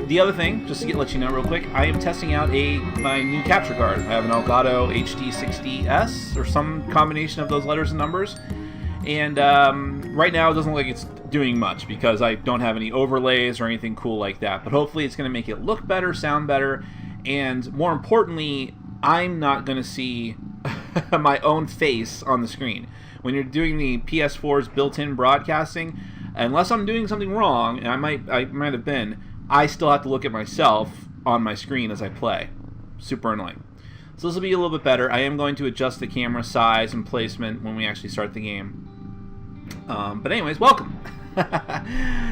The other thing, just to let you know real quick, I am testing out my new capture card. I have an Elgato HD60S, or some combination of those letters and numbers. And right now it doesn't look like it's doing much because I don't have any overlays or anything cool like that. But hopefully it's going to make it look better, sound better, and more importantly, I'm not going to see my own face on the screen. When you're doing the PS4's built-in broadcasting, unless I'm doing something wrong, and I might have been, I still have to look at myself on my screen as I play. Super annoying. So this will be a little bit better. I am going to adjust the camera size and placement when we actually start the game. But anyways, welcome.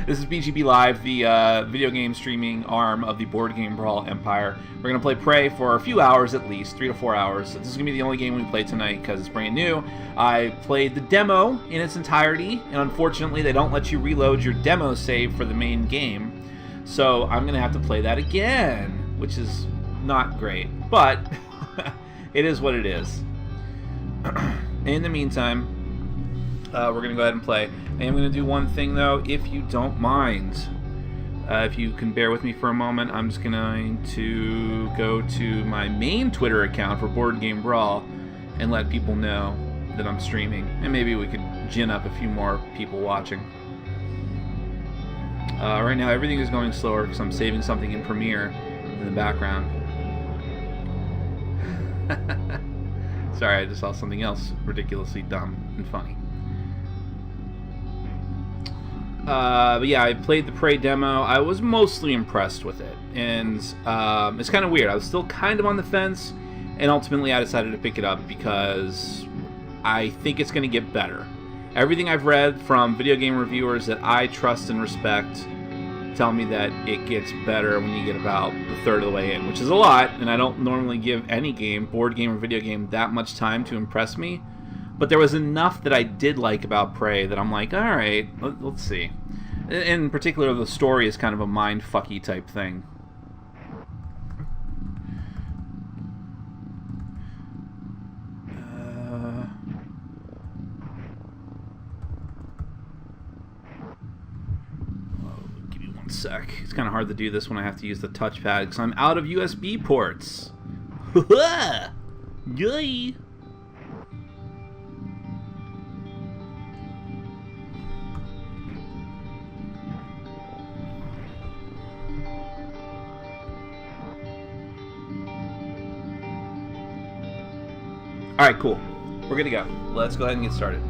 This is BGB Live, the video game streaming arm of the Board Game Brawl empire. We're going to play Prey for a few hours at least, 3 to 4 hours. This is going to be the only game we play tonight because it's brand new. I played the demo in its entirety, and unfortunately they don't let you reload your demo save for the main game. So I'm going to have to play that again, which is not great, but it is what it is. In the meantime, we're going to go ahead and play. I am going to do one thing, though, if you don't mind. If you can bear with me for a moment, I'm just going to go to my main Twitter account for Board Game Brawl and let people know that I'm streaming. And maybe we could gin up a few more people watching. Right now, everything is going slower because I'm saving something in Premiere in the background. Sorry, I just saw something else ridiculously dumb and funny. But yeah, I played the Prey demo. I was mostly impressed with it. And it's kind of weird. I was still kind of on the fence. And ultimately, I decided to pick it up because I think it's going to get better. Everything I've read from video game reviewers that I trust and respect tell me that it gets better when you get about a third of the way in, which is a lot, and I don't normally give any game, board game or video game, that much time to impress me. But there was enough that I did like about Prey that I'm like, alright, let's see. In particular, the story is kind of a mind-fucky type thing. Sec. It's kind of hard to do this when I have to use the touchpad because I'm out of USB ports. Yay! Alright, cool. We're gonna go. Let's go ahead and get started.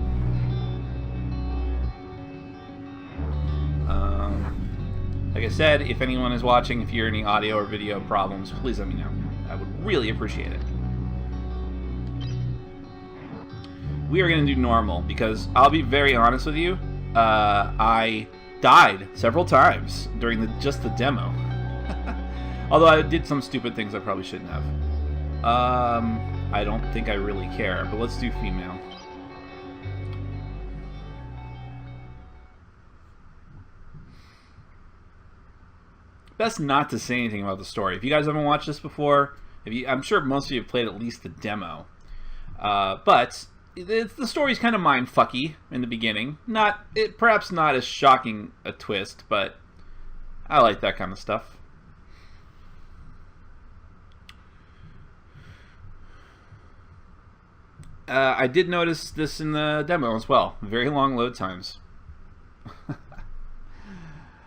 Like I said, if anyone is watching, if you hear any audio or video problems, please let me know. I would really appreciate it. We are going to do normal, because I'll be very honest with you, I died several times during just the demo. Although I did some stupid things I probably shouldn't have. I don't think I really care, but let's do female. Best not to say anything about the story. If you guys haven't watched this before, I'm sure most of you have played at least the demo. But the story's kind of mind-fucky in the beginning. Perhaps not as shocking a twist, but I like that kind of stuff. I did notice this in the demo as well. Very long load times.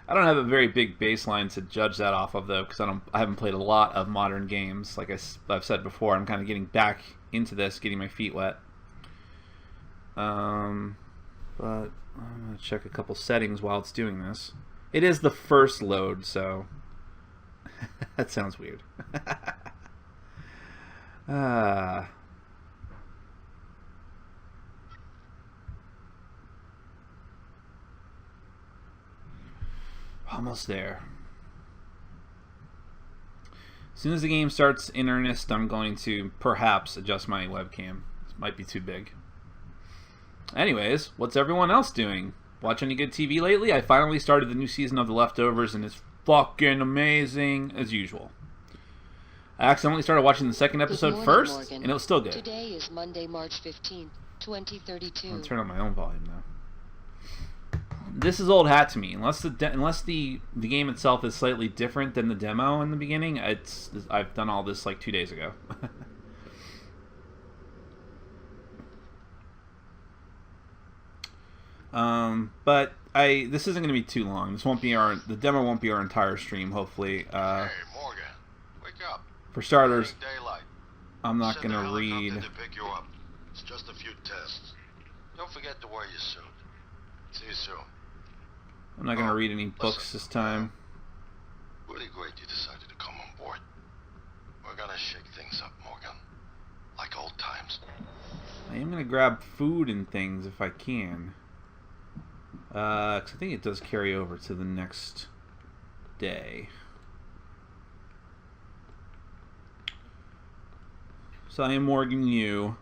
I don't have a very big baseline to judge that off of, though, because I haven't played a lot of modern games. Like I've said before, I'm kind of getting back into this, getting my feet wet. But I'm going to check a couple settings while it's doing this. It is the first load, so that sounds weird. Almost there. As soon as the game starts in earnest, I'm going to perhaps adjust my webcam. This might be too big. Anyways, what's everyone else doing? Watch any good TV lately? I finally started the new season of The Leftovers, and it's fucking amazing, as usual. I accidentally started watching the second episode first, Morgan. And it was still good. Today is Monday, March 15th, 2032. I'll turn on my own volume now. This is old hat to me. Unless the game itself is slightly different than the demo in the beginning, I've done all this like 2 days ago. But this isn't going to be too long. The demo won't be our entire stream, hopefully. Hey, Morgan, wake up. For starters, Daylight. I'm not going to read. To pick you up. It's just a few tests. Don't forget to wear your suit. See you soon. I'm not going to read any books this time. Really great you decided to come on board. We're going to shake things up, Morgan. Like old times. I am going to grab food and things if I can. 'Cause I think it does carry over to the next day. So I am Morgan Yu.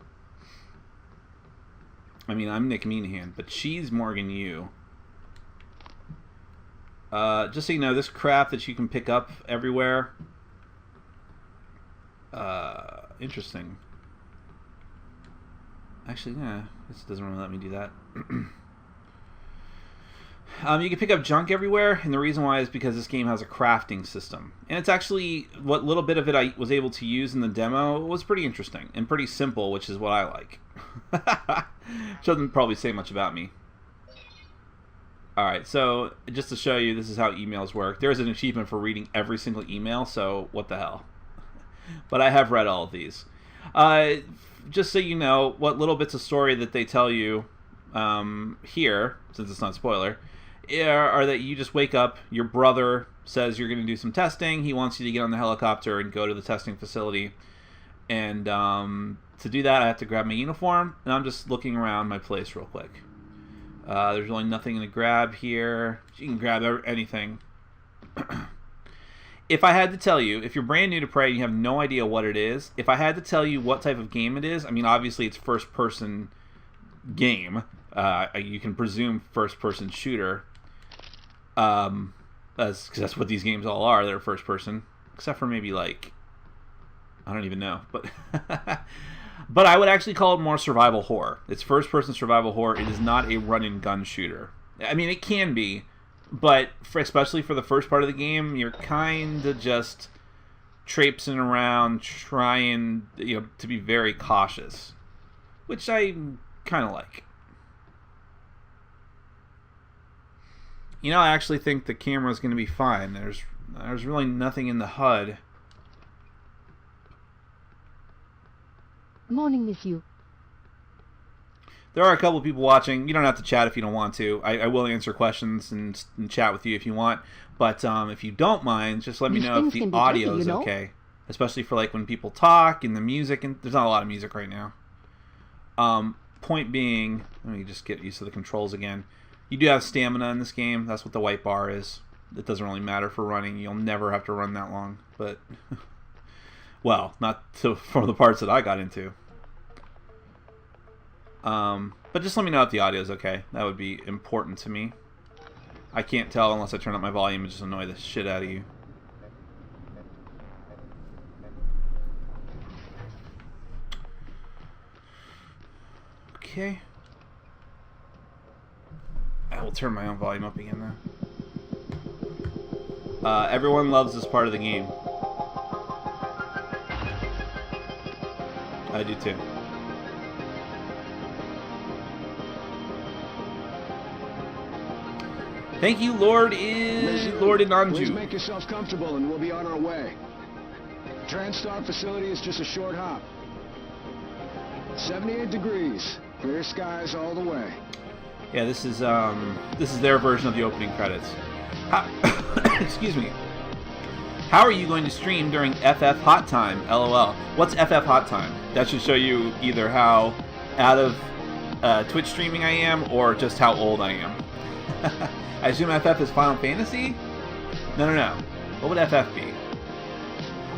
I mean, I'm Nick Meanahan, but she's Morgan Yu. Just so you know, this crap that you can pick up everywhere. Interesting. Actually, yeah, this doesn't really let me do that. You can pick up junk everywhere, and the reason why is because this game has a crafting system. And it's actually, what little bit of it I was able to use in the demo was pretty interesting and pretty simple, which is what I like. Which doesn't probably say much about me. Alright, so just to show you, this is how emails work. There's an achievement for reading every single email, so what the hell. But I have read all of these. Just so you know, what little bits of story that they tell you here, since it's not a spoiler, are that you just wake up, your brother says you're going to do some testing, he wants you to get on the helicopter and go to the testing facility, and to do that I have to grab my uniform, and I'm just looking around my place real quick. There's really nothing to grab here. You can grab anything. If I had to tell you, if you're brand new to Prey and you have no idea what it is, if I had to tell you what type of game it is, I mean obviously it's first person game. You can presume first-person shooter. That's what these games all are. They're first-person, except for maybe like I don't even know, but but I would actually call it more survival horror. It's first-person survival horror. It is not a run-and-gun shooter. I mean, it can be, but especially for the first part of the game, you're kind of just traipsing around, trying to be very cautious, which I kind of like. I actually think the camera is going to be fine. There's really nothing in the HUD. Morning, Miss Yu. There are a couple of people watching. You don't have to chat if you don't want to. I will answer questions and chat with you if you want. But if you don't mind, just let me know if the audio is okay. Especially for like when people talk and the music. And there's not a lot of music right now. Point being, let me just get used to the controls again. You do have stamina in this game. That's what the white bar is. It doesn't really matter for running. You'll never have to run that long. But, well, not for the parts that I got into. But just let me know if the audio is okay. That would be important to me. I can't tell unless I turn up my volume and just annoy the shit out of you. Okay. I will turn my own volume up again though. Everyone loves this part of the game. I do too. Thank you, Lord Inanju. Please make yourself comfortable and we'll be on our way. TranStar facility is just a short hop. 78 degrees. Clear skies all the way. Yeah, this is their version of the opening credits. Excuse me. How are you going to stream during FF Hot Time? LOL. What's FF Hot Time? That should show you either how out of Twitch streaming I am or just how old I am. I assume FF is Final Fantasy? No. What would FF be?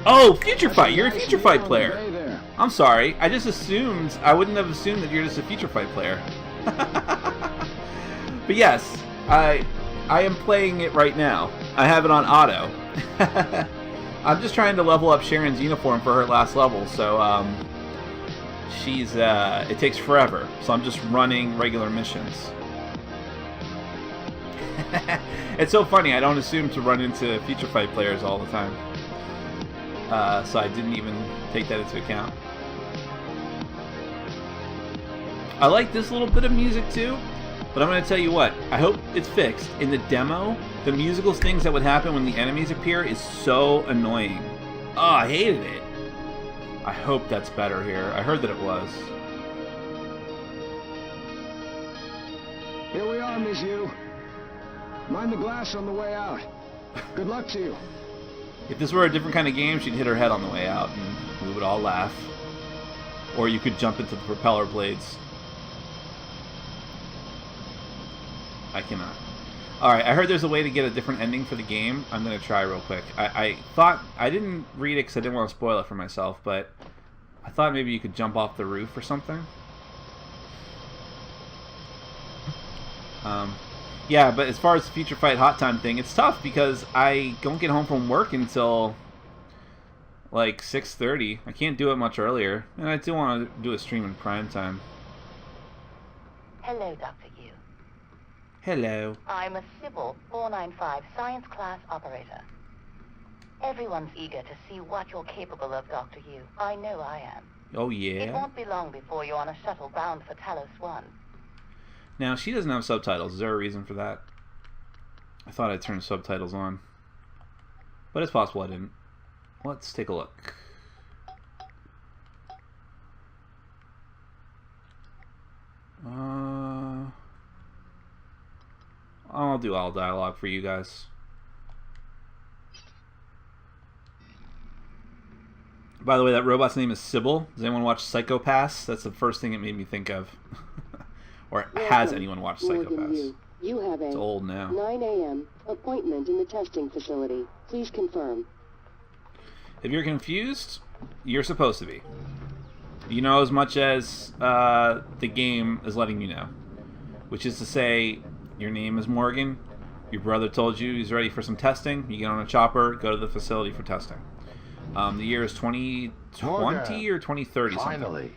Oh, Future Fight! You're a Future Fight player! I'm sorry. I just assumed... I wouldn't have assumed that you're just a Future Fight player. But yes, I am playing it right now. I have it on auto. I'm just trying to level up Sharon's uniform for her last level, so she's it takes forever. So I'm just running regular missions. It's so funny. I don't assume to run into Future Fight players all the time. So I didn't even take that into account. I like this little bit of music too, but I'm going to tell you what. I hope it's fixed. In the demo, the musical things that would happen when the enemies appear is so annoying. Oh, I hated it. I hope that's better here. I heard that it was. Here we are, Monsieur. Mind the glass on the way out. Good luck to you. If this were a different kind of game, she'd hit her head on the way out, and we would all laugh. Or you could jump into the propeller blades. I cannot. Alright, I heard there's a way to get a different ending for the game. I'm going to try real quick. I thought... I didn't read it because I didn't want to spoil it for myself, but I thought maybe you could jump off the roof or something. Yeah, but as far as the Future Fight Hot Time thing, it's tough because I don't get home from work until like 6:30. I can't do it much earlier, and I do want to do a stream in prime time. Hello, Dr. Yu. Hello. I'm a Sybil 495 science class operator. Everyone's eager to see what you're capable of, Dr. Yu. I know I am. Oh, It yeah? won't be long before you're on a shuttle bound for Talos 1. Now, she doesn't have subtitles. Is there a reason for that? I thought I'd turn subtitles on. But it's possible I didn't. Let's take a look. I'll do all dialogue for you guys. By the way, that robot's name is Sybil. Does anyone watch Psychopaths? That's the first thing it made me think of. Or has anyone watched Psychopaths? You have It's a old now. 9 a.m. appointment in the testing facility. Please confirm. If you're confused, you're supposed to be. You know as much as the game is letting you know. Which is to say, your name is Morgan, your brother told you he's ready for some testing, you get on a chopper, go to the facility for testing. The year is 2020 Morgan, or 2030 something. Finally.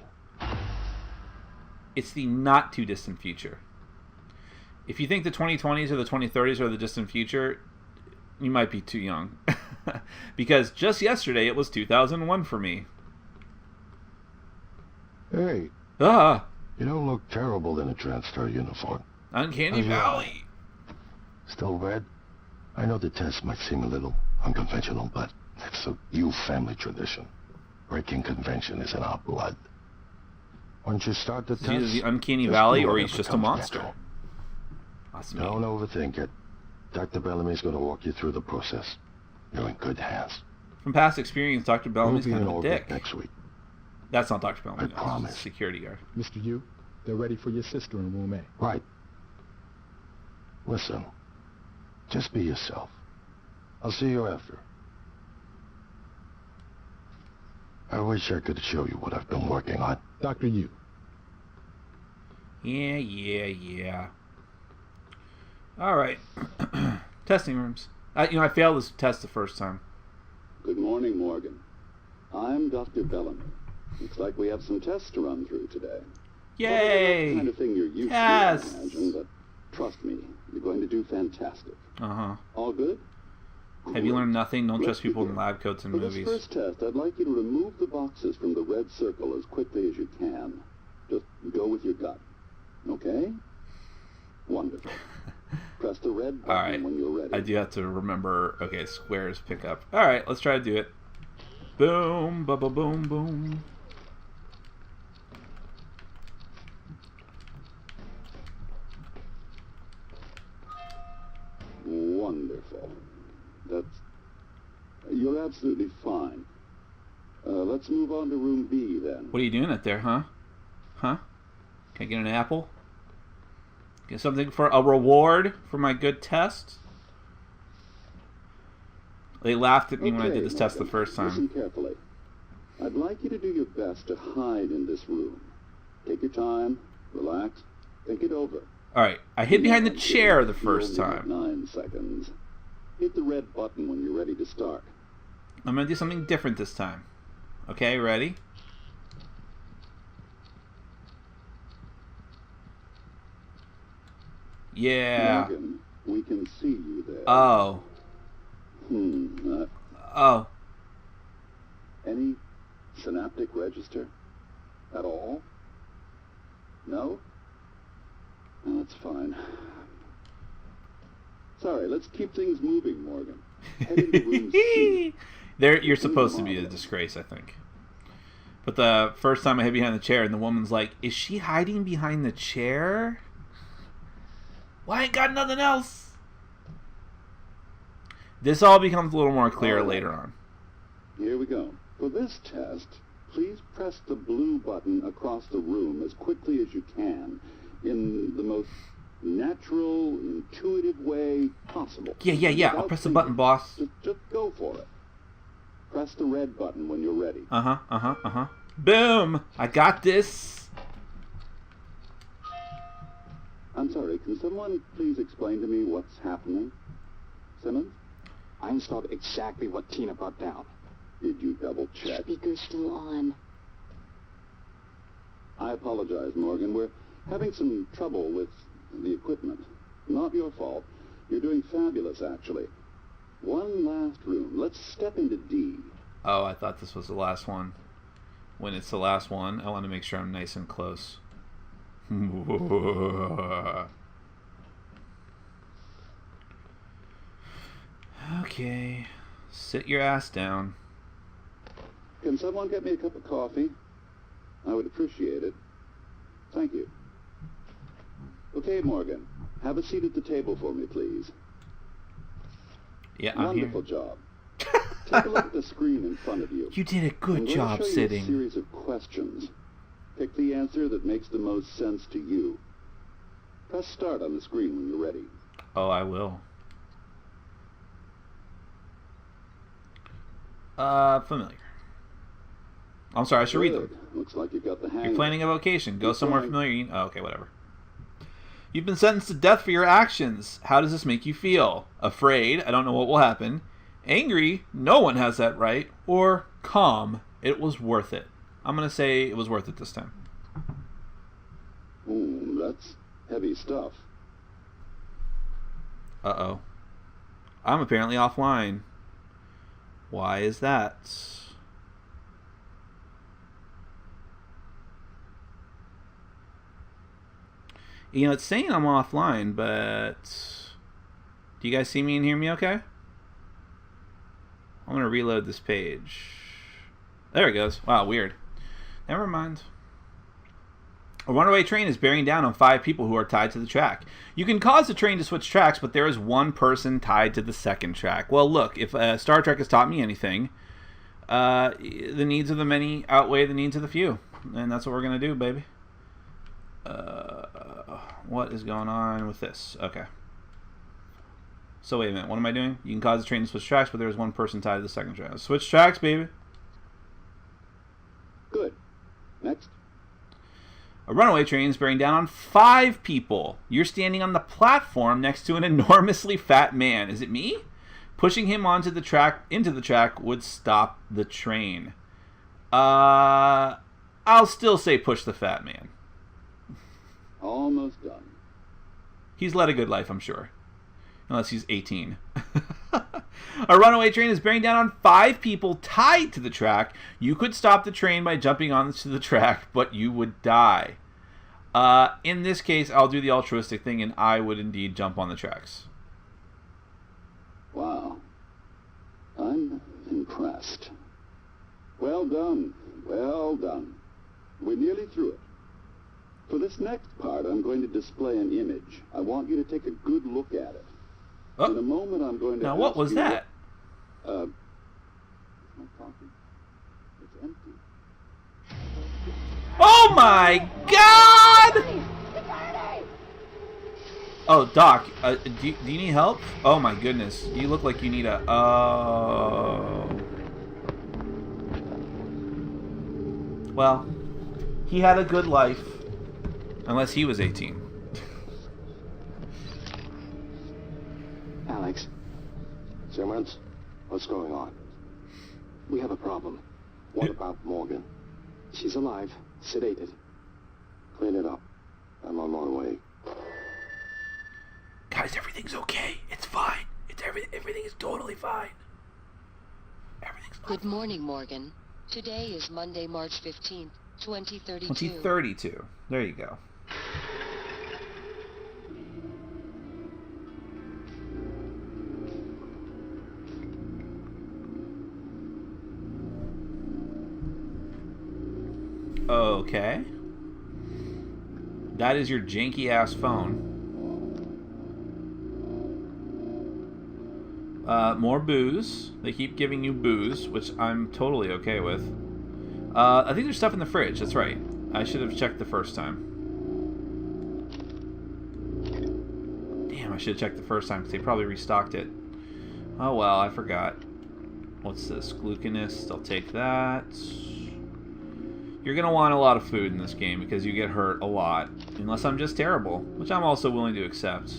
It's the not too distant future. If you think the 2020s or the 2030s are the distant future, you might be too young. Because just yesterday it was 2001 for me. Hey, Ah! you don't look terrible in a transfer uniform. Uncanny How's your Valley! Still red? I know the test might seem a little unconventional, but it's a you family tradition. Breaking convention is in our blood. Once you start the It's test, either the Uncanny just Valley do or whatever he's just a comes monster. natural. That's me. Don't overthink it. Dr. Bellamy's going to walk you through the process. You're in good hands. From past experience, Dr. Bellamy's We'll be kind in of a orbit dick. next week. That's not Dr. Bellamy. I no, it's promise. a security guard. Mr. Yu, they're ready for your sister in room A. Right. Listen, just be yourself. I'll see you after. I wish I could show you what I've been working on. Dr. Yu, Yeah. Alright. Testing rooms. I failed this test the first time. Good morning, Morgan. I'm Dr. Bellamy. Looks like we have some tests to run through today. Probably not the kind Yay! of thing you're used Yes! to, I imagine, but trust me, you're going to do fantastic. Uh-huh. All good? Have you Great. learned nothing? Don't Let's trust people in begin. lab coats and For movies. this first test, I'd like you to remove the boxes from the red circle as quickly as you can. Just go with your gut. Okay? Wonderful. Press the red button Alright. when you're ready. I do have to remember, okay, squares pick up. Alright, let's try to do it. Boom, ba-ba-boom, boom. Wonderful. You're absolutely fine. Let's move on to room B then. What are you doing up there, huh? Huh? Can I get an apple? Get something for a reward for my good test? They laughed at me when I did this test the Morgan, first time. Listen carefully. I'd like you to do your best to hide in this room. Take your time, relax, think it over. Alright, I hid behind the Now, chair the you first only have time. 9 seconds. Hit the red button when you're ready to start. I'm gonna do something different this time. Okay, ready? Yeah. Morgan, We can see you there. Oh. Oh. Any synaptic register? At all? No? No, that's fine. Sorry, let's keep things moving, Morgan. Head into room C. You're supposed to be a disgrace, I think. But the first time I hid behind the chair, and the woman's like, "Is she hiding behind the chair? Well, I ain't got nothing else." This all becomes a little more clear later on. Here we go. For this test, please press the blue button across the room as quickly as you can, in the most natural, intuitive way possible. Yeah. I'll press the button, boss. Just go for it. Press the red button when you're ready. Boom! I got this. I'm sorry, can someone please explain to me what's happening? Simmons? I installed exactly what Tina brought down. Did you double check? Speaker's still on. I apologize, Morgan. We're having some trouble with the equipment. Not your fault. You're doing fabulous, actually. One last room. Let's step into D. Oh, I thought this was the last one. When it's the last one, I want to make sure I'm nice and close. Okay. Sit your ass down. Can someone get me a cup of coffee? I would appreciate it. Thank you. Okay, Morgan. Have a seat at the table for me, please. Yeah, I'm here. Wonderful job. Take a look at the screen in front of you. You did a good job I'm going to show sitting. you a series of questions. Pick the answer that makes the most sense to you. Press start on the screen when you're ready. Oh, I will. Familiar. I'm sorry, I should read them. Looks like you've got the hang You're of planning it. a vacation. Go Keep somewhere going. familiar. Oh, okay, whatever. You've been sentenced to death for your actions. How does this make you feel? Afraid. I don't know what will happen. Angry. No one has that right. Or calm. It was worth it. I'm going to say it was worth it this time. Ooh, that's heavy stuff. Uh-oh. I'm apparently offline. Why is that? You know, it's saying I'm offline, but do you guys see me and hear me okay? I'm going to reload this page. There it goes. Wow, weird. Never mind. A runaway train is bearing down on 5 people who are tied to the track. You can cause the train to switch tracks, but there is one person tied to the second track. Well, look, if Star Trek has taught me anything, the needs of the many outweigh the needs of the few. And that's what we're going to do, baby. What is going on with this? Okay. So wait a minute, what am I doing? You can cause the train to switch tracks, but there is one person tied to the second track. Switch tracks, baby. Good. Next. A runaway train is bearing down on 5 people. You're standing on the platform next to an enormously fat man. Is it me? Pushing him into the track would stop the train. I'll still say push the fat man. Almost done. He's led a good life, I'm sure. Unless he's 18. A runaway train is bearing down on 5 people tied to the track. You could stop the train by jumping onto the track, but you would die. In this case, I'll do the altruistic thing, and I would indeed jump on the tracks. Wow. I'm impressed. Well done. Well done. We're nearly through it. For this next part, I'm going to display an image. I want you to take a good look at it. Oh. In a moment, I'm going to Now, what ask was you that? my coffee. It's empty. Oh my God! Oh, Doc, do you need help? Oh my goodness, you look like you need a... Oh. Well, he had a good life. Unless he was 18. Alex, Simmons, what's going on? we have a problem. What about Morgan? She's alive, sedated. Clean it up. I'm on my way. Guys, everything's okay. It's fine. Everything is totally fine. Everything's fine. Good morning, Morgan. Today is Monday, March 15th, 2032. 2032. There you go. Okay. That is your janky ass phone. More booze. They keep giving you booze, which I'm totally okay with. I think there's stuff in the fridge. That's right. I should have checked the first time. Damn, I should have checked the first time because they probably restocked it. Oh well, I forgot. What's this? Glucanist. I'll take that. You're going to want a lot of food in this game because you get hurt a lot. Unless I'm just terrible, which I'm also willing to accept.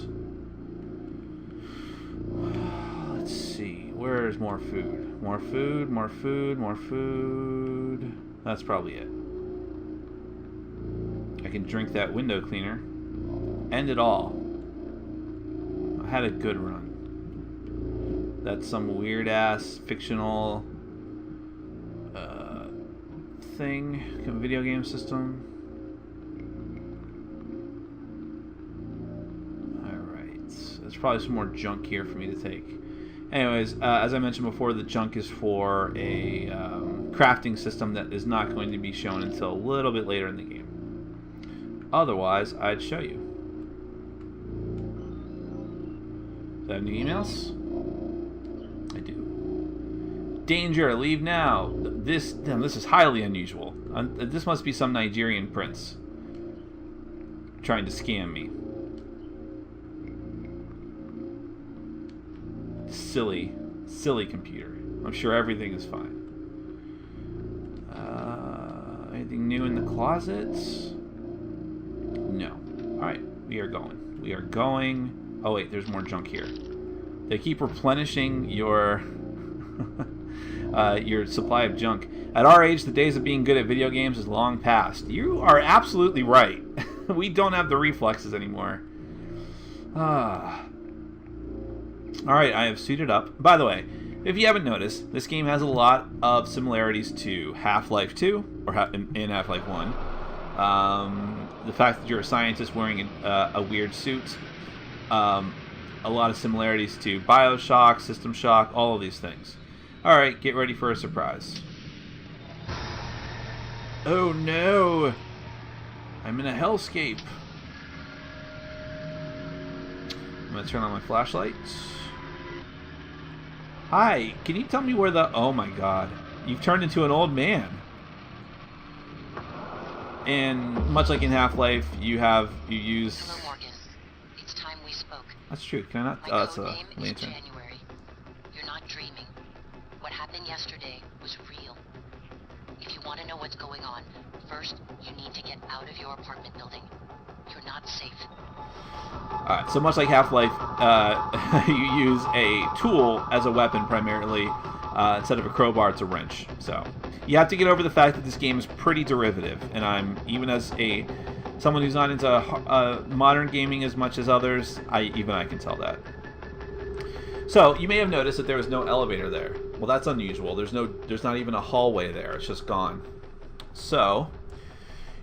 Let's see. Where's more food? More food, more food, more food. That's probably it. I can drink that window cleaner. End it all. I had a good run. That's some weird-ass fictional thing. Video game system. Alright. There's probably some more junk here for me to take. Anyways, as I mentioned before, the junk is for a crafting system that is not going to be shown until a little bit later in the game. Otherwise, I'd show you. Do I have new emails? I do. Danger! Leave now! This is highly unusual. This must be some Nigerian prince trying to scam me. Silly computer. I'm sure everything is fine. Anything new in the closets? No. Alright, we are going. We are going. Oh wait, there's more junk here. They keep replenishing your your supply of junk. At our age, the days of being good at video games is long past. You are absolutely right. We don't have the reflexes anymore. Alright, I have suited up. By the way, if you haven't noticed, this game has a lot of similarities to Half-Life 2, or in Half-Life 1. The fact that you're a scientist wearing a weird suit. A lot of similarities to Bioshock, System Shock, all of these things. Alright, get ready for a surprise. Oh no! I'm in a hellscape. I'm gonna turn on my flashlight. Hi, can you tell me where the... Oh my god. You've turned into an old man. And much like in Half-Life, you use... Hello, Morgan. It's time we spoke. That's true. Can I not... My that's a name is lantern. January. You're not dreaming. What happened yesterday was real. If you want to know what's going on, first, you need to get out of your apartment building. You're not safe. Alright, so much like Half-Life, you use a tool as a weapon primarily, instead of a crowbar, it's a wrench. So, you have to get over the fact that this game is pretty derivative, and I'm, even as someone who's not into modern gaming as much as others, I can tell that. So, you may have noticed that there was no elevator there. Well, that's unusual. There's not even a hallway there. It's just gone. So,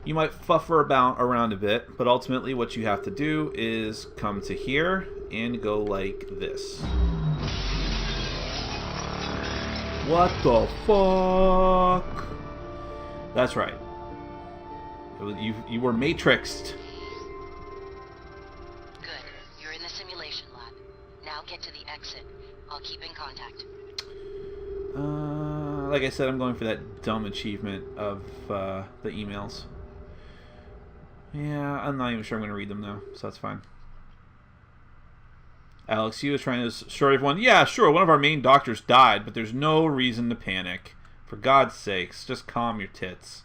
you might fuffer around a bit, but ultimately what you have to do is come to here and go like this. What the fuck? That's right. You were matrixed. Good. You're in the simulation lab. Now get to the exit. I'll keep in contact. Like I said, I'm going for that dumb achievement of the emails. Yeah, I'm not even sure I'm going to read them now, so that's fine. Alex, you was trying to assure everyone, yeah, sure, one of our main doctors died, but there's no reason to panic. For God's sakes, just calm your tits.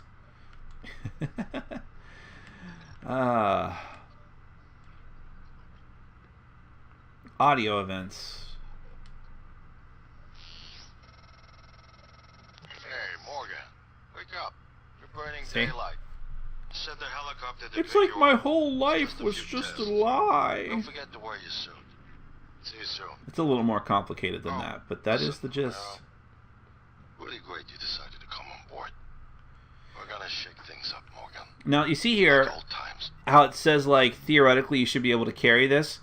Audio events. Hey, Morgan, wake up. You're burning See? daylight. Said the helicopter that It's picked like you my up. whole life Just a was few just a tests. lie. Don't forget to wear your suit. See you soon. It's a little more complicated than Oh, that, but that is the gist. Really great you decided to come on board. We're gonna shake things up, Morgan. Now, you see here Like old times. how it says, like, theoretically you should be able to carry this.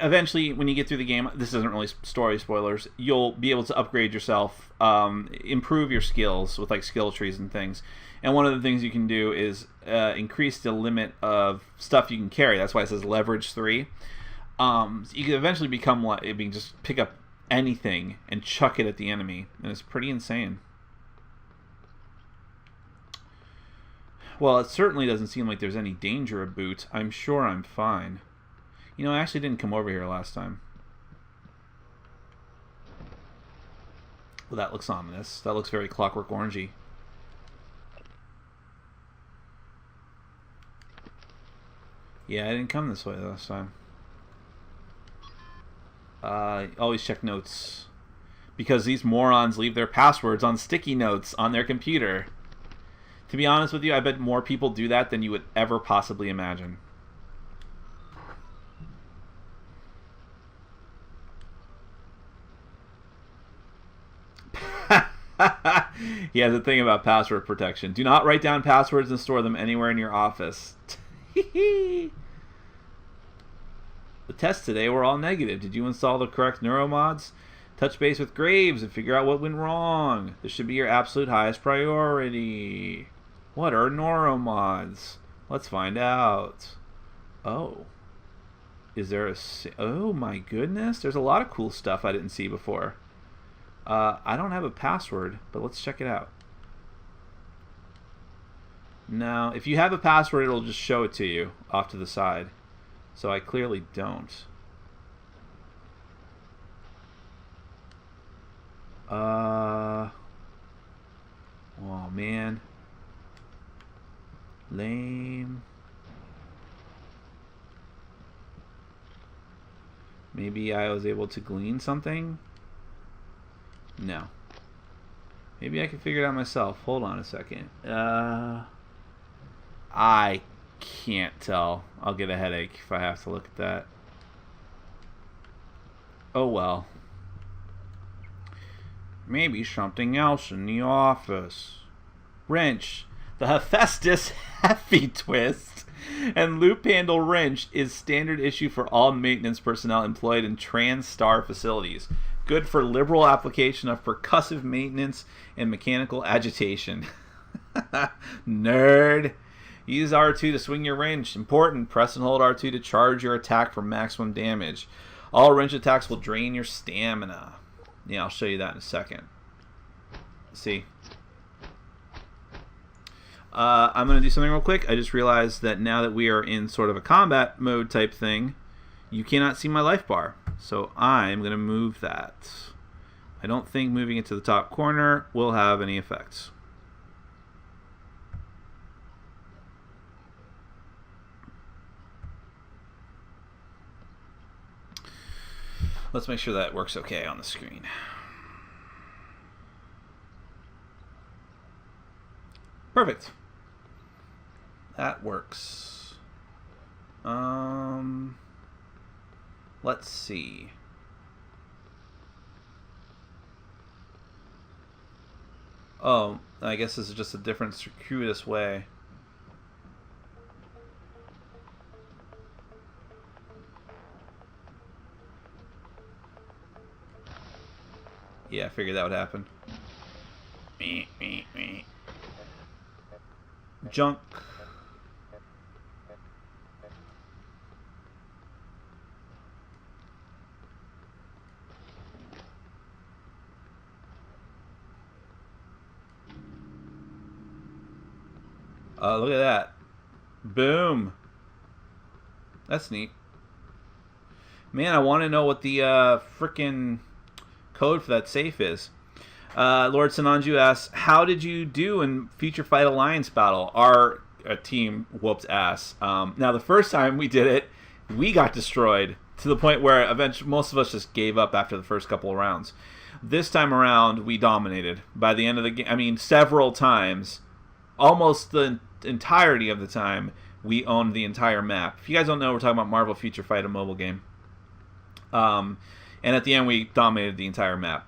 Eventually, when you get through the game, this isn't really story spoilers, you'll be able to upgrade yourself, improve your skills with, like, skill trees and things. And one of the things you can do is increase the limit of stuff you can carry. That's why it says leverage 3. So you can eventually become like, you can just pick up anything and chuck it at the enemy. And it's pretty insane. Well, it certainly doesn't seem like there's any danger about. I'm sure I'm fine. You know, I actually didn't come over here last time. Well, that looks ominous. That looks very Clockwork Orangey. Yeah, I didn't come this way last time. Always check notes. Because these morons leave their passwords on sticky notes on their computer. To be honest with you, I bet more people do that than you would ever possibly imagine. Yeah, the thing about password protection. Do not write down passwords and store them anywhere in your office. The tests today were all negative. Did you install the correct neuromods? Touch base with Graves and figure out what went wrong. This should be your absolute highest priority. What are neuromods? Let's find out. Oh. Is there a... Oh my goodness. There's a lot of cool stuff I didn't see before. I don't have a password, but let's check it out. Now, if you have a password, it'll just show it to you off to the side. So I clearly don't. Oh man. Lame. Maybe I was able to glean something? No. Maybe I can figure it out myself. Hold on a second. I can't tell. I'll get a headache if I have to look at that. Oh well. Maybe something else in the office. Wrench. The Hephaestus Heavy Twist and loop handle wrench is standard issue for all maintenance personnel employed in TranStar facilities. Good for liberal application of percussive maintenance and mechanical agitation. Nerd. Use R2 to swing your wrench. Important. Press and hold R2 to charge your attack for maximum damage. All wrench attacks will drain your stamina. Yeah, I'll show you that in a second. See? I'm going to do something real quick. I just realized that now that we are in sort of a combat mode type thing, you cannot see my life bar. So I'm going to move that. I don't think moving it to the top corner will have any effects. Let's make sure that works okay on the screen. Perfect. That works. Let's see. Oh, I guess this is just a different circuitous way. Yeah, I figured that would happen. Junk. Look at that. Boom. That's neat. Man, I want to know what the frickin' code for that safe is. Lord Sananju asks, how did you do in Future Fight Alliance battle? Our team whooped ass. Now, the first time we did it, we got destroyed to the point where eventually most of us just gave up after the first couple of rounds. This time around, we dominated. By the end of the game, I mean, several times, almost the entirety of the time, we owned the entire map. If you guys don't know, we're talking about Marvel Future Fight, a mobile game. And at the end, we dominated the entire map.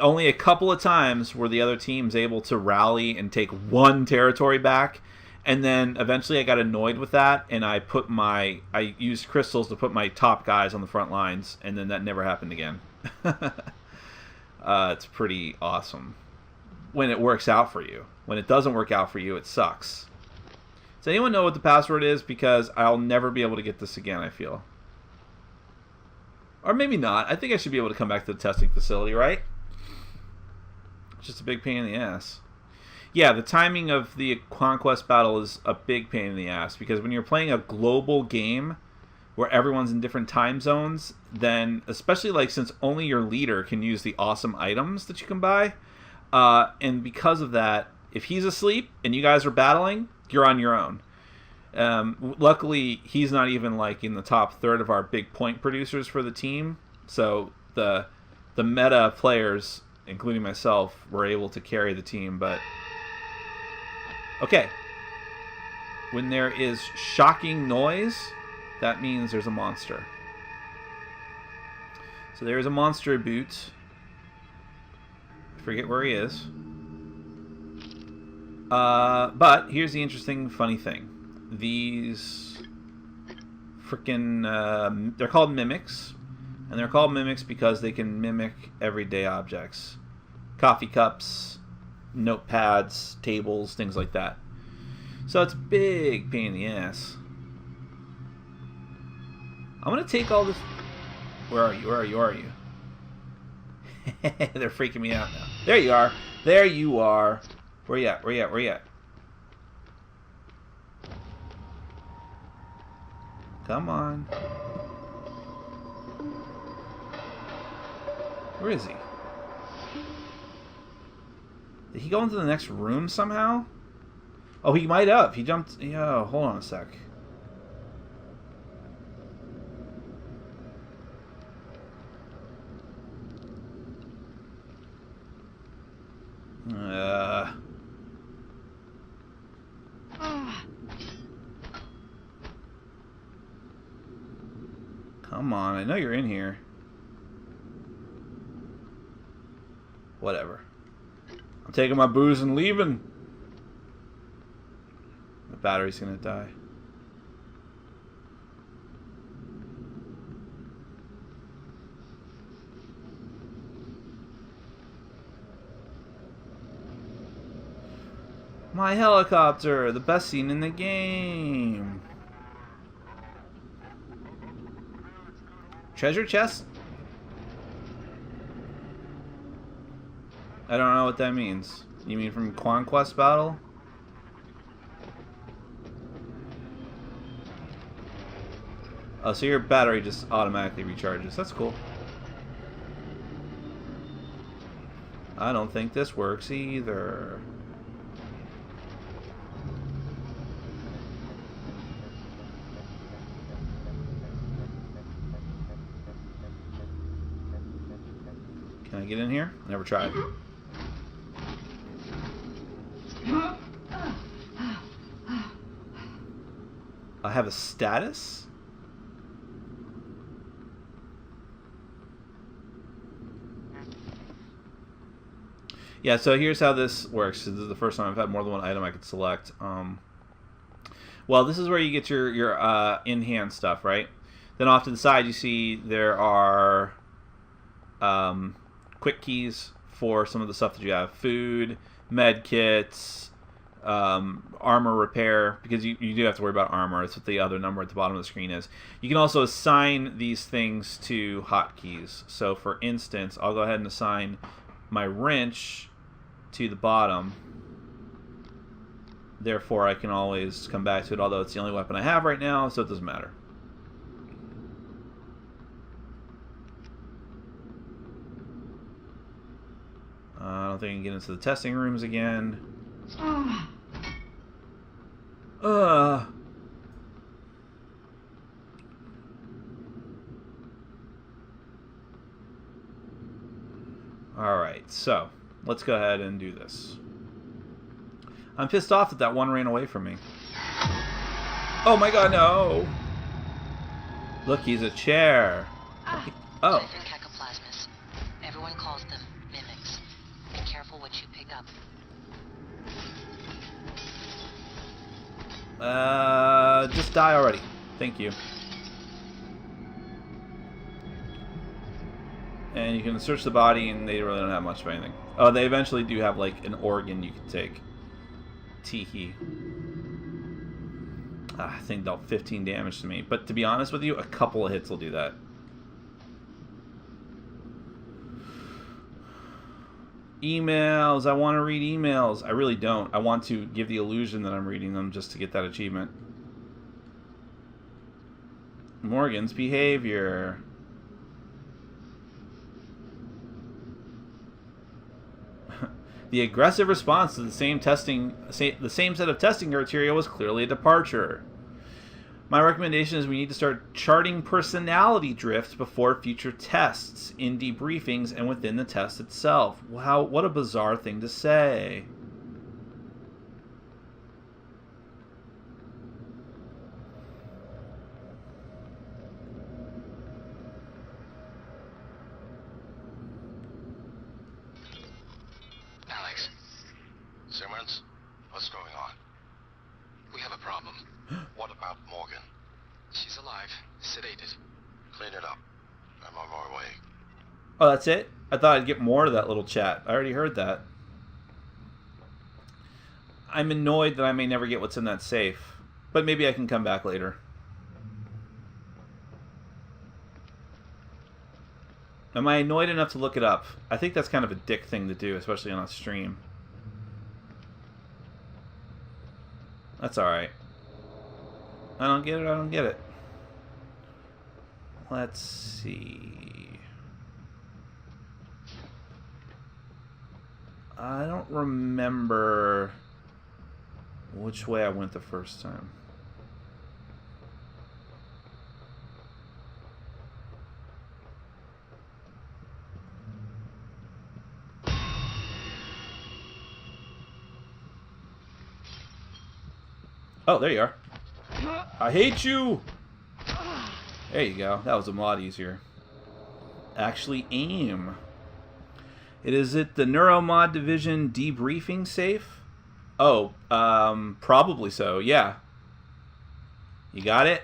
Only a couple of times were the other teams able to rally and take one territory back, and then eventually I got annoyed with that, and I used crystals to put my top guys on the front lines, and then that never happened again. It's pretty awesome when it works out for you. When it doesn't work out for you, it sucks. Does anyone know what the password is? Because I'll never be able to get this again, I feel. Or maybe not. I think I should be able to come back to the testing facility, right? It's just a big pain in the ass. Yeah, the timing of the conquest battle is a big pain in the ass, because when you're playing a global game where everyone's in different time zones, then, especially like since only your leader can use the awesome items that you can buy, and because of that, if he's asleep and you guys are battling, you're on your own. Luckily, he's not even like in the top third of our big point producers for the team, so the meta players, including myself, were able to carry the team. But okay, when there is shocking noise, that means there's a monster. So there's a monster boot. I forget where he is. But here's the interesting, funny thing. These frickin' they're called mimics, and they're called mimics because they can mimic everyday objects. Coffee cups, notepads, tables, things like that. So it's a big pain in the ass. I'm gonna take all this... Where are you? Where are you? Where are you? They're freaking me out now. There you are. There you are. Where you at? Where you at? Where you at? Come on. Where is he? Did he go into the next room somehow? Oh, he might have. He jumped... Yo, hold on a sec. Come on, I know you're in here. Whatever. I'm taking my booze and leaving. The battery's gonna die. My helicopter, the best scene in the game. Treasure chest? I don't know what that means. You mean from Conquest Battle? Oh, so your battery just automatically recharges. That's cool. I don't think this works either. Can I get in here? Never tried. I have a status? Yeah, so here's how this works. This is the first time I've had more than one item I could select. Well, this is where you get your in-hand stuff, right? Then off to the side you see there are quick keys for some of the stuff that you have. Food, med kits, armor repair, because you do have to worry about armor. That's what the other number at the bottom of the screen is. You can also assign these things to hotkeys. So for instance, I'll go ahead and assign my wrench to the bottom. Therefore, I can always come back to it, although it's the only weapon I have right now, so it doesn't matter. I don't think I can get into the testing rooms again. Alright, so let's go ahead and do this. I'm pissed off that that one ran away from me. Oh my god, no! Look, he's a chair. Oh. Different cacoplasmas. Everyone calls them mimics. Be careful what you pick up. Just die already. Thank you. And you can search the body, and they really don't have much of anything. Oh, they eventually do have, like, an organ you can take. Teehee. I think dealt 15 damage to me. But to be honest with you, a couple of hits will do that. Emails. I want to read emails. I really don't. I want to give the illusion that I'm reading them just to get that achievement. Morgan's behavior. The aggressive response to the same set of testing criteria was clearly a departure. My recommendation is we need to start charting personality drift before future tests, in debriefings, and within the test itself. Wow, what a bizarre thing to say. Alex. Simmons, what's going on? We have a problem. What about Morgan? She's alive, sedated. Clean it up. I'm on my way. Oh, that's it? I thought I'd get more of that little chat. I already heard that. I'm annoyed that I may never get what's in that safe. But maybe I can come back later. Am I annoyed enough to look it up? I think that's kind of a dick thing to do, especially on a stream. That's alright. I don't get it, I don't get it. Let's see. I don't remember which way I went the first time. Oh, there you are. I hate you! There you go. That was a lot easier. Actually, aim. Is it the Neuromod Division debriefing safe? Oh, probably so, yeah. You got it?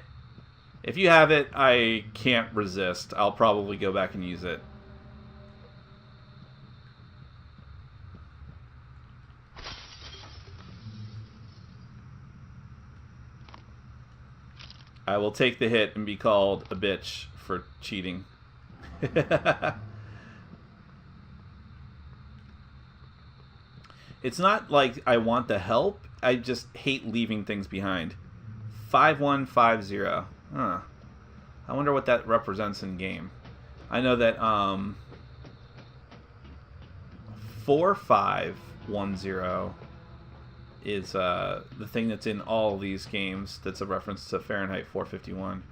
If you have it, I can't resist. I'll probably go back and use it. I will take the hit and be called a bitch for cheating. It's not like I want the help. I just hate leaving things behind. 5150. Huh. I wonder what that represents in game. I know that 4510 is the thing that's in all these games that's a reference to Fahrenheit 451.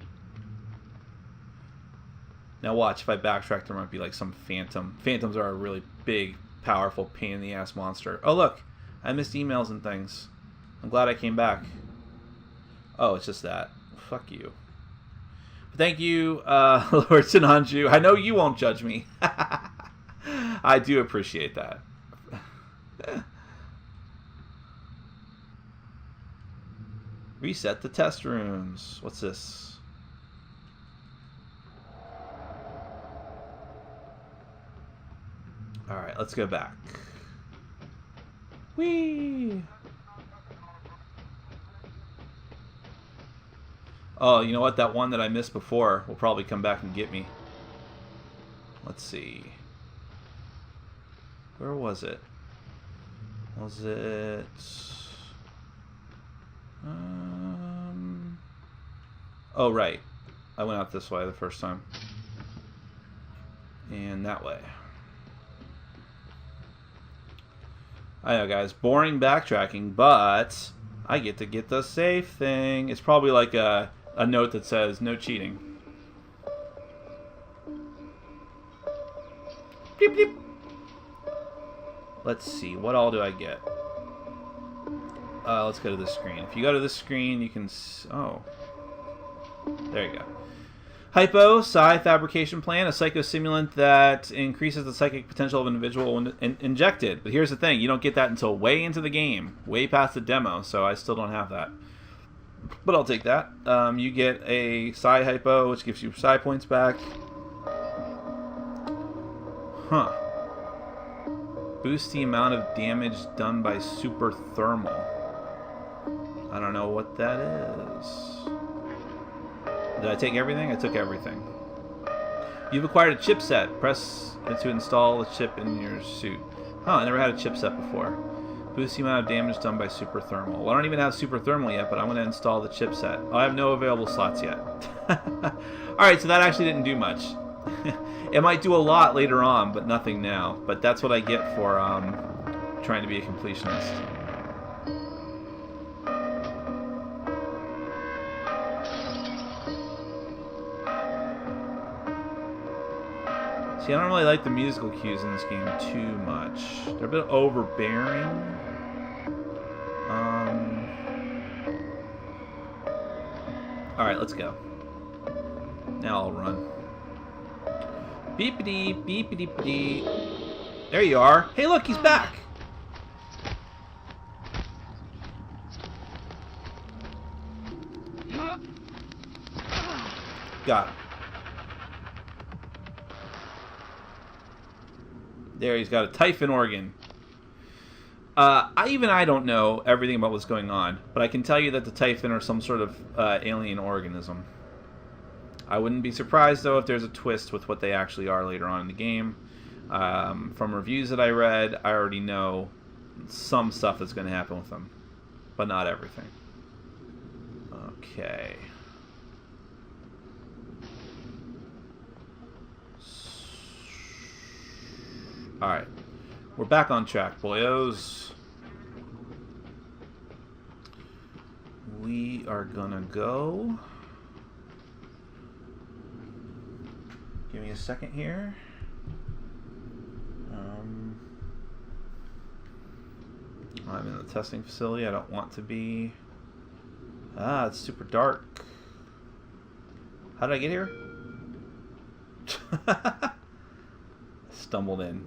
Now watch, if I backtrack, there might be like some phantom. Phantoms are a really big, powerful, pain-in-the-ass monster. Oh look, I missed emails and things. I'm glad I came back. Oh, it's just that. Fuck you. But thank you, Lord Sinanju. I know you won't judge me. I do appreciate that. Reset the test rooms. What's this? Alright, let's go back. Whee! Oh, you know what? That one that I missed before will probably come back and get me. Let's see. Where was it? Was it... Oh, right. I went out this way the first time. And that way. I know, guys. Boring backtracking, but I get to get the safe thing. It's probably like a note that says, no cheating. Bleep, bleep. Let's see. What all do I get? Let's go to this screen. If you go to this screen, you can... Oh. There you go. Hypo, psi fabrication plan, a psychostimulant that increases the psychic potential of an individual when injected. But here's the thing, you don't get that until way into the game, way past the demo, so I still don't have that. But I'll take that. You get a psi hypo, which gives you psi points back. Huh. Boost the amount of damage done by super thermal. I don't know what that is. Did I take everything? I took everything. You've acquired a chipset. Press it to install the chip in your suit. Huh, I never had a chipset before. Boost the amount of damage done by super thermal. Well, I don't even have super thermal yet, but I'm going to install the chipset. I have no available slots yet. Alright, so that actually didn't do much. It might do a lot later on, but nothing now. But that's what I get for trying to be a completionist. See, I don't really like the musical cues in this game too much. They're a bit overbearing. Alright, let's go. Now I'll run. Beepity, beepity, beepity. There you are. Hey, look, he's back. Got him. There, he's got a Typhon organ. I don't know everything about what's going on, but I can tell you that the Typhon are some sort of alien organism. I wouldn't be surprised, though, if there's a twist with what they actually are later on in the game. From reviews that I read, I already know some stuff that's going to happen with them, but not everything. Okay. Alright. We're back on track, boyos. We are gonna go... Give me a second here. I'm in the testing facility. I don't want to be... Ah, it's super dark. How did I get here? Stumbled in.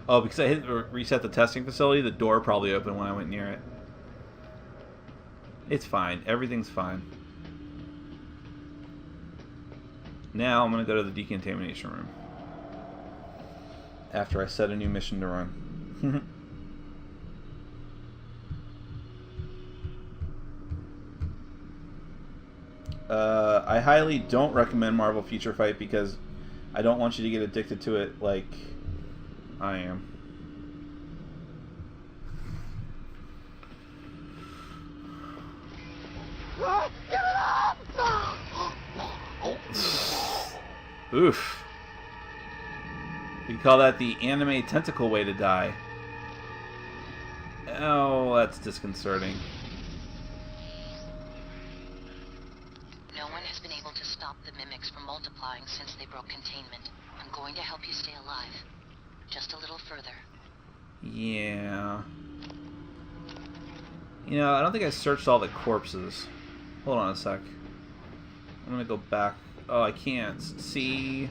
Oh, because I hit reset the testing facility, the door probably opened when I went near it. It's fine. Everything's fine. Now I'm going to go to the decontamination room. After I set a new mission to run. I highly don't recommend Marvel Future Fight because I don't want you to get addicted to it like I am. Oof. You call that the anime tentacle way to die. Oh, that's disconcerting. No one has been able to stop the mimics from multiplying since they broke containment. I'm going to help you stay alive. Just a little further. Yeah. You know, I don't think I searched all the corpses. Hold on a sec. I'm gonna go back. Oh, I can't see.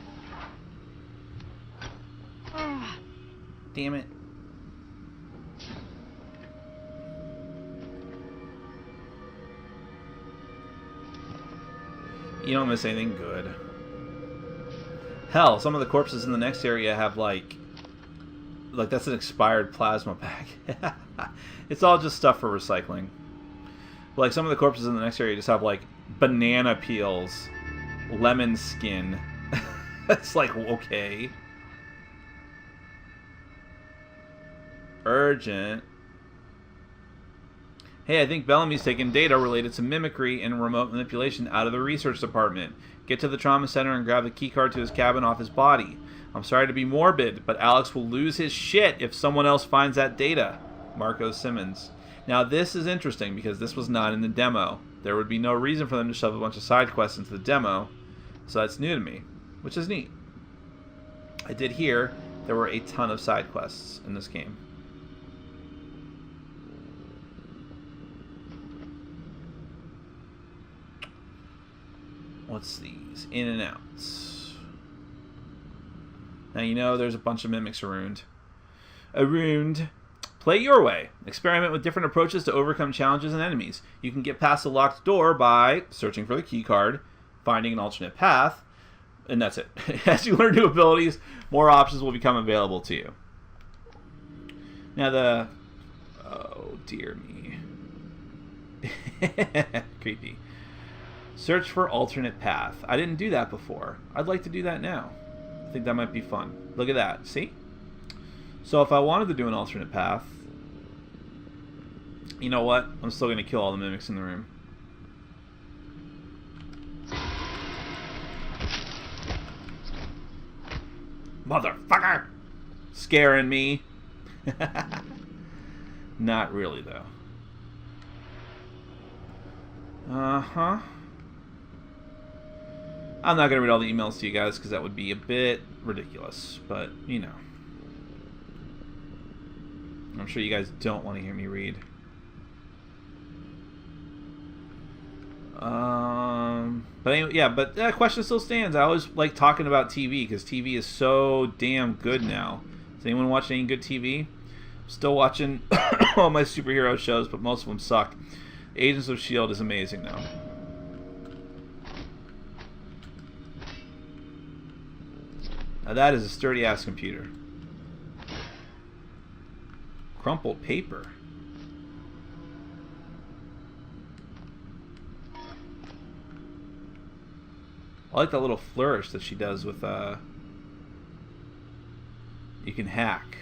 Damn it. You don't miss anything good. Hell, some of the corpses in the next area have like that's an expired plasma pack. It's all just stuff for recycling. Like some of the corpses in the next area just have like banana peels, lemon skin. It's like, okay. Urgent. Hey, I think Bellamy's taken data related to mimicry and remote manipulation out of the research department. Get to the trauma center and grab the keycard to his cabin off his body. I'm sorry to be morbid, but Alex will lose his shit if someone else finds that data. Marco Simmons. Now this is interesting because this was not in the demo. There would be no reason for them to shove a bunch of side quests into the demo, so that's new to me, which is neat. I did hear There were a ton of side quests in this game. What's these? In and outs. Now you know there's a bunch of mimics around. Play your way. Experiment with different approaches to overcome challenges and enemies. You can get past a locked door by searching for the key card, finding an alternate path, and that's it. As you learn new abilities, more options will become available to you. Now oh dear me. Creepy. Search for alternate path. I didn't do that before. I'd like to do that now. I think that might be fun. Look at that. See? So if I wanted to do an alternate path, you know what? I'm still going to kill all the mimics in the room. Motherfucker! Scaring me. Not really, though. Uh-huh. I'm not going to read all the emails to you guys because that would be a bit ridiculous. But, you know. I'm sure you guys don't want to hear me read. But anyway, yeah, but that question still stands. I always like talking about TV because TV is so damn good now. Does anyone watch any good TV? I'm still watching all my superhero shows, but most of them suck. Agents of S.H.I.E.L.D. is amazing now. Now that is a sturdy-ass computer. Crumpled paper. I like that little flourish that she does with you can hack.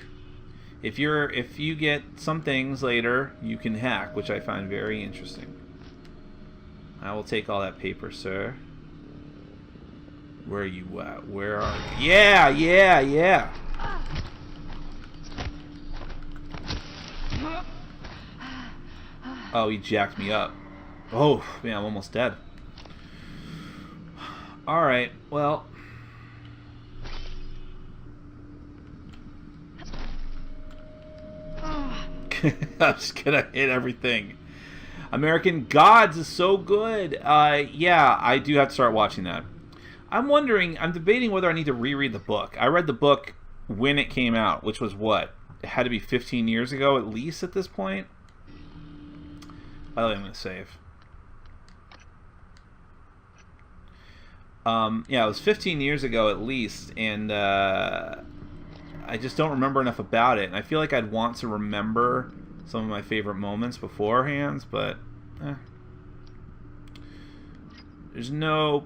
If you get some things later, you can hack, which I find very interesting. I will take all that paper, sir. Where are you at? Where are you? Yeah, yeah, yeah. Oh, he jacked me up. Oh, man, I'm almost dead. Alright, well. I'm just gonna hit everything. American Gods is so good. Yeah, I do have to start watching that. I'm debating whether I need to reread the book. I read the book when it came out, which was what? It had to be 15 years ago at least at this point. By the way, I'm going to save. Yeah, it was 15 years ago at least, and I just don't remember enough about it. And I feel like I'd want to remember some of my favorite moments beforehand, but there's no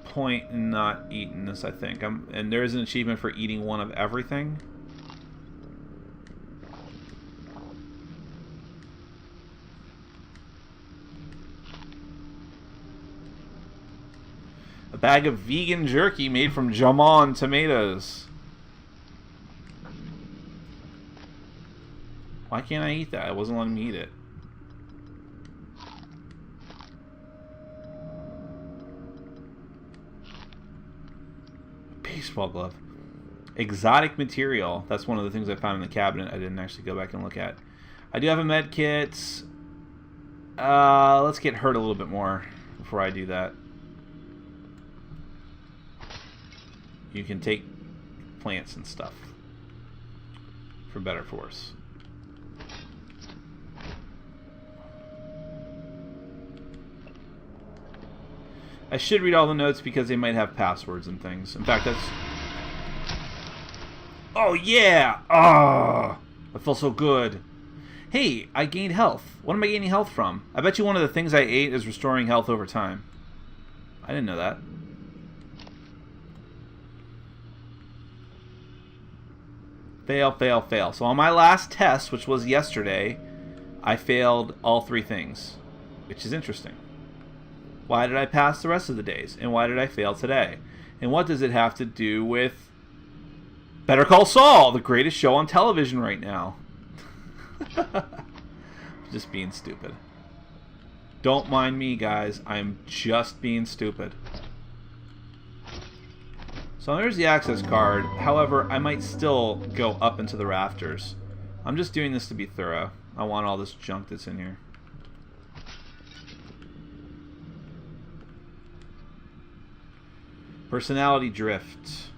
point in not eating this, I think. And there is an achievement for eating one of everything. A bag of vegan jerky made from jamon tomatoes. Why can't I eat that? I wasn't letting me eat it. Baseball glove. Exotic material. That's one of the things I found in the cabinet I didn't actually go back and look at. I do have a med kit. Let's get hurt a little bit more before I do that. You can take plants and stuff. For better, for worse. I should read all the notes because they might have passwords and things. In fact, that's... Oh, yeah! Oh, I feel so good. Hey, I gained health. What am I gaining health from? I bet you one of the things I ate is restoring health over time. I didn't know that. Fail, fail, fail. So on my last test, which was yesterday, I failed all 3 things, which is interesting. Why did I pass the rest of the days? And why did I fail today? And what does it have to do with Better Call Saul, the greatest show on television right now? Just being stupid. Don't mind me, guys. I'm just being stupid. So there's the access card. However, I might still go up into the rafters. I'm just doing this to be thorough. I want all this junk that's in here. Personality drift.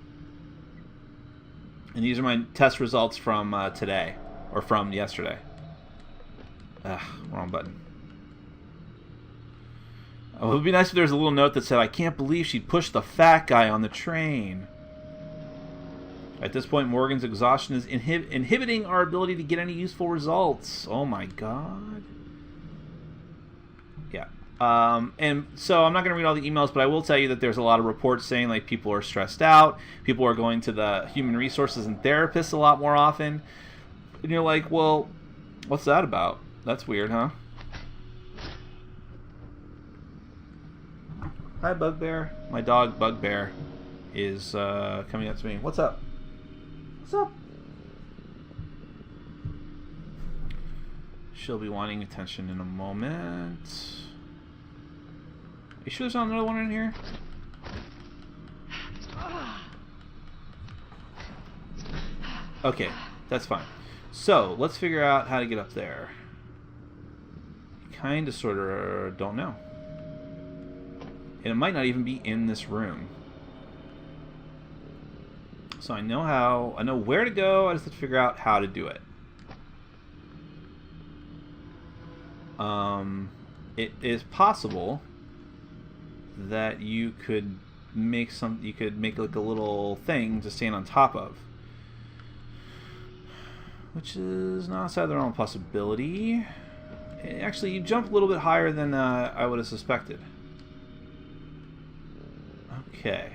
And these are my test results from today. Or from yesterday. Ugh, wrong button. Oh, it would be nice if there was a little note that said, I can't believe she pushed the fat guy on the train. At this point, Morgan's exhaustion is inhibiting our ability to get any useful results. Oh my god. Yeah. And so I'm not going to read all the emails, but I will tell you that there's a lot of reports saying like people are stressed out. People are going to the human resources and therapists a lot more often. And you're like, well, what's that about? That's weird, huh? Hi, Bugbear. My dog, Bugbear, is coming up to me. What's up? What's up? She'll be wanting attention in a moment. Are you sure there's not another one in here? Okay, that's fine. So, let's figure out how to get up there. Kinda, sorta, don't know. And it might not even be in this room. So I know where to go, I just have to figure out how to do it. It is possible that you could make like a little thing to stand on top of. Which is not outside the realm of possibility. Actually, you jump a little bit higher than I would have suspected. Okay.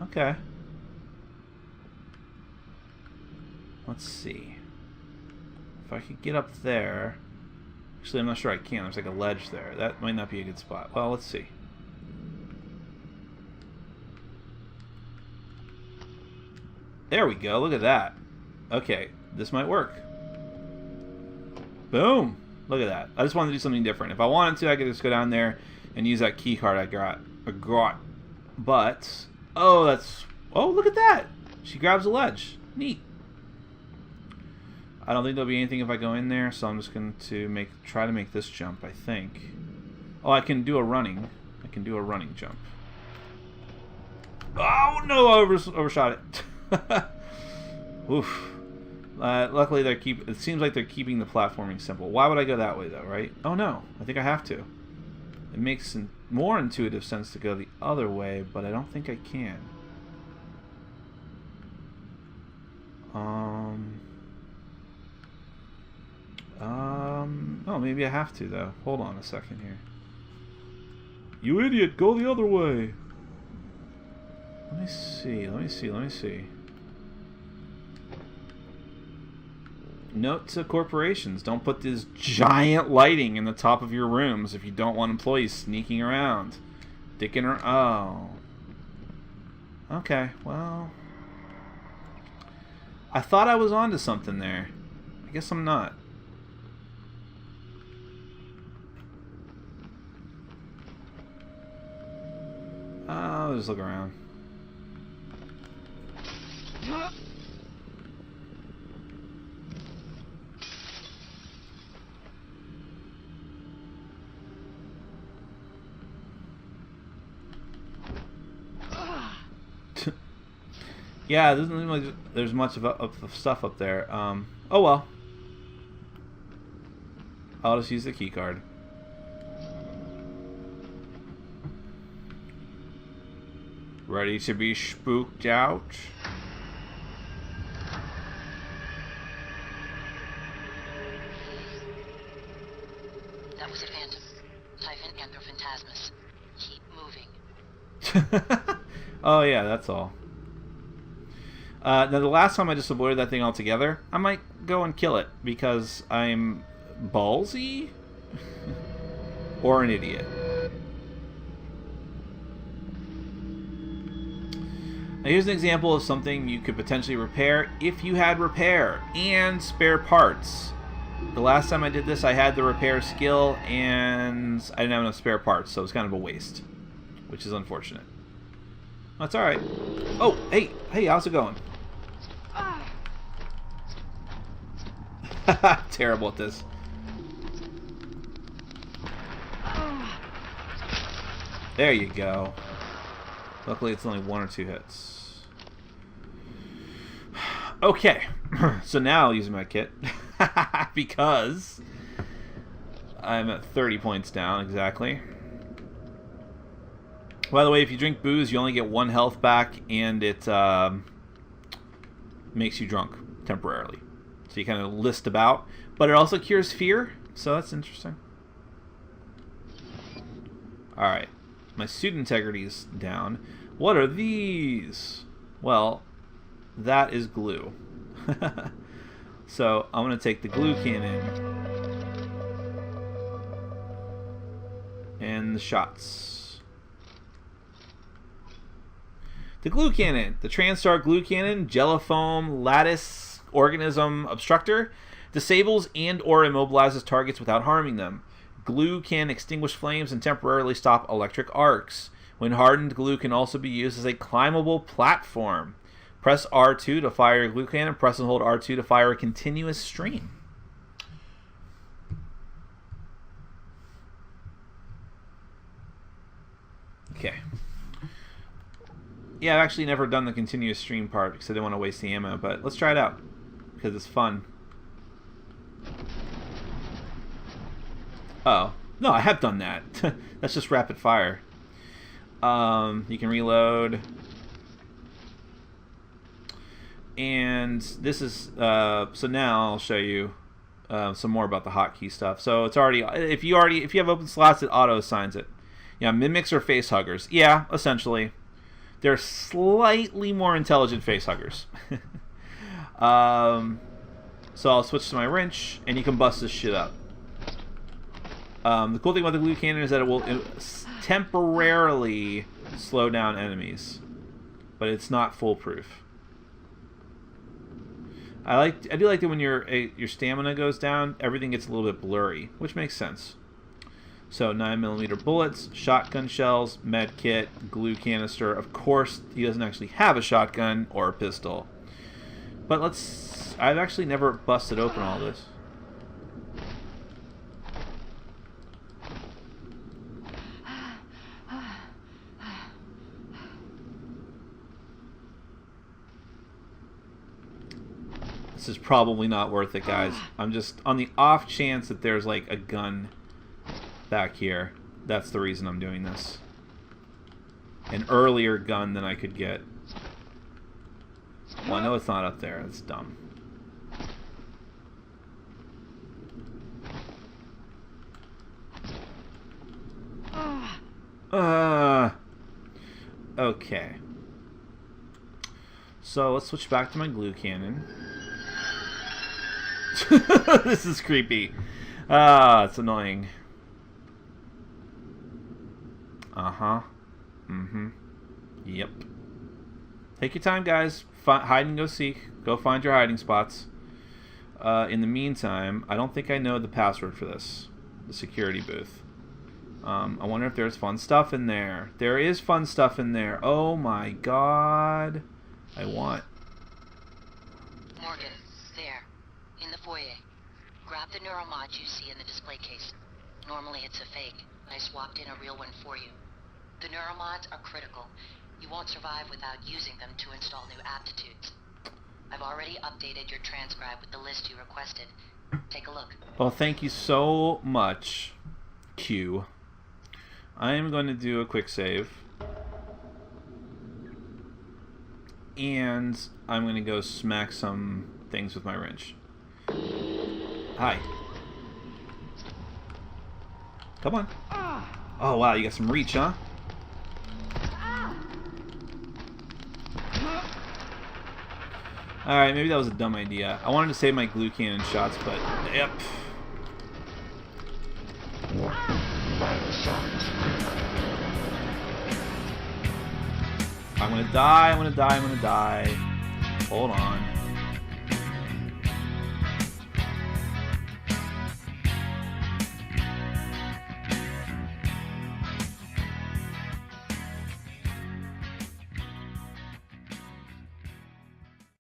Okay. Let's see. If I could get up there... Actually, I'm not sure I can. There's like a ledge there. That might not be a good spot. Well, let's see. There we go. Look at that. Okay. This might work. Boom! Look at that. I just wanted to do something different. If I wanted to, I could just go down there and use that key card I got. But, oh, look at that! She grabs a ledge. Neat. I don't think there'll be anything if I go in there, so I'm just going to try to make this jump, I think. Oh, I can do a running. I can do a running jump. Oh, no! I overshot it. Oof. Luckily, it seems like they're keeping the platforming simple. Why would I go that way, though, right? Oh, no. I think I have to. It makes more intuitive sense to go the other way, but I don't think I can. Oh, maybe I have to, though. Hold on a second here. You idiot! Go the other way! Let me see. Note to corporations, don't put this giant lighting in the top of your rooms if you don't want employees sneaking around. Dicking around. Oh. Okay, well... I thought I was onto something there. I guess I'm not. I'll just look around. Yeah, it doesn't seem like there's much of stuff up there. Oh well. I'll just use the key card. Ready to be spooked out? That was a phantom. Typhon Anthrophantasmus. Keep moving. Oh yeah, that's all. Now the last time I just avoided that thing altogether, I might go and kill it because I'm ballsy or an idiot. Now here's an example of something you could potentially repair if you had repair and spare parts. The last time I did this, I had the repair skill and I didn't have enough spare parts, so it's kind of a waste, which is unfortunate. That's alright. Oh, hey, how's it going? Terrible at this. There you go. Luckily, it's only 1 or 2 hits. Okay, so now I'll use my kit because I'm at 30 points down exactly. By the way, if you drink booze, you only get 1 health back, and it makes you drunk temporarily. So you kind of list about, but it also cures fear, so that's interesting. Alright, my suit integrity's down. What are these? Well, that is glue. So I'm going to take the glue cannon and the shots. The glue cannon, the TranStar glue cannon, Jellifoam lattice organism obstructor, disables and or immobilizes targets without harming them. Glue can extinguish flames and temporarily stop electric arcs. When hardened, glue can also be used as a climbable platform. Press R2 to fire a glue cannon. Press and hold R2 to fire a continuous stream. Okay. Yeah, I've actually never done the continuous stream part because I didn't want to waste the ammo, but let's try it out because it's fun. Oh. No, I have done that. That's just rapid fire. You can reload. And this is, so now I'll show you some more about the hotkey stuff. So it's already, if you have open slots, it auto assigns it. Yeah, mimics or face huggers. Yeah, essentially. They're slightly more intelligent face huggers. So I'll switch to my wrench, and you can bust this shit up. The cool thing about the glue cannon is that it will temporarily slow down enemies, but it's not foolproof. I do like that when your stamina goes down, everything gets a little bit blurry, which makes sense. So 9mm bullets, shotgun shells, med kit, glue canister. Of course, he doesn't actually have a shotgun or a pistol. But I've actually never busted open all this. This is probably not worth it, guys. I'm just on the off chance that there's like a gun back here. That's the reason I'm doing this. An earlier gun than I could get. Well, I know it's not up there. That's dumb. Okay. So let's switch back to my glue cannon. This is creepy. It's annoying. Uh-huh. Mm-hmm. Yep. Take your time, guys. Hide and go seek. Go find your hiding spots. In the meantime, I don't think I know the password for this. The security booth. I wonder if there's fun stuff in there. There is fun stuff in there. Oh my god. I want. Morgan, there. In the foyer. Grab the neuromod you see in the display case. Normally it's a fake, but I swapped in a real one for you. The neuromods are critical. You won't survive without using them to install new aptitudes. I've already updated your transcribe with the list you requested. Take a look. Well, thank you so much, Q. I am going to do a quick save. And I'm going to go smack some things with my wrench. Hi. Come on. Oh, wow, you got some reach, huh? Alright, maybe that was a dumb idea. I wanted to save my glue cannon shots, but... Yep. I'm gonna die, I'm gonna die, I'm gonna die. Hold on.